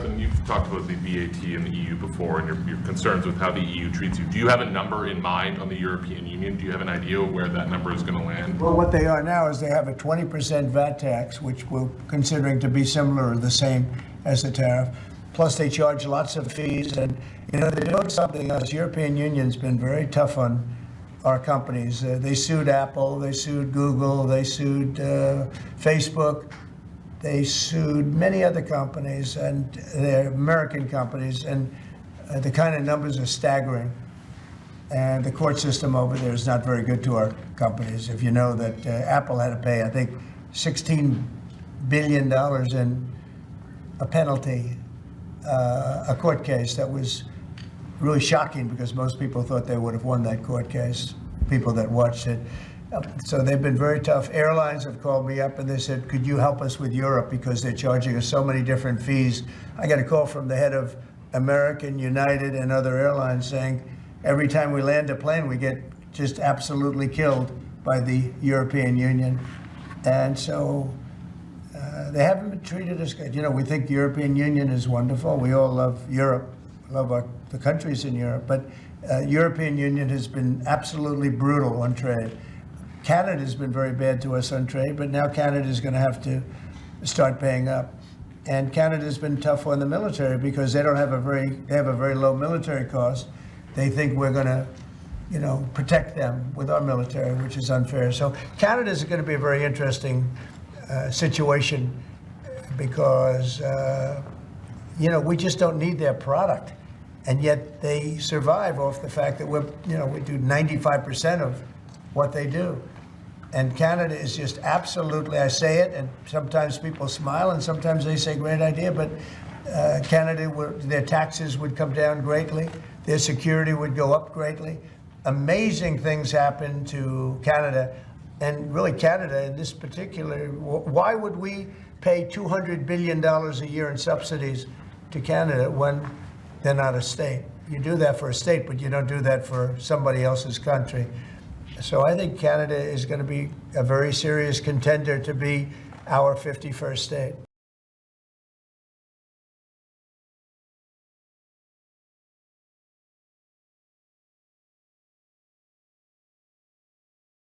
President, you've talked about the VAT and the EU before and your concerns with how the EU treats you. Do you have a number in mind on the European Union? Do you have an idea where that number is going to land? Well, what they are now is they have a 20% VAT tax, which we're considering to be similar or the same as the tariff. Plus, they charge lots of fees. And, they're doing something else. The European Union's been very tough on our companies. They sued Apple, they sued Google, they sued Facebook. They sued many other companies, and they're American companies, and the kind of numbers are staggering. And the court system over there is not very good to our companies. If you know that Apple had to pay, I think, $16 billion in a penalty, a court case that was really shocking because most people thought they would have won that court case, people that watched it. So they've been very tough. Airlines have called me up and they said, could you help us with Europe because they're charging us so many different fees. I got a call from the head of American, United, and other airlines saying, every time we land a plane, we get just absolutely killed by the European Union. And so they haven't been treated as good. We think the European Union is wonderful. We all love Europe, love the countries in Europe. But European Union has been absolutely brutal on trade. Canada's been very bad to us on trade, but now Canada's going to have to start paying up. And Canada's been tough on the military because they have a very low military cost. They think we're going to, protect them with our military, which is unfair. So Canada's going to be a very interesting situation because, we just don't need their product. And yet they survive off the fact that we do 95% of what they do. And Canada is just absolutely, I say it, and sometimes people smile and sometimes they say great idea, but Canada, their taxes would come down greatly, their security would go up greatly. Amazing things happen to Canada, and really Canada in this particular, why would we pay $200 billion a year in subsidies to Canada when they're not a state? You do that for a state, but you don't do that for somebody else's country. So I think Canada is going to be a very serious contender to be our 51st state.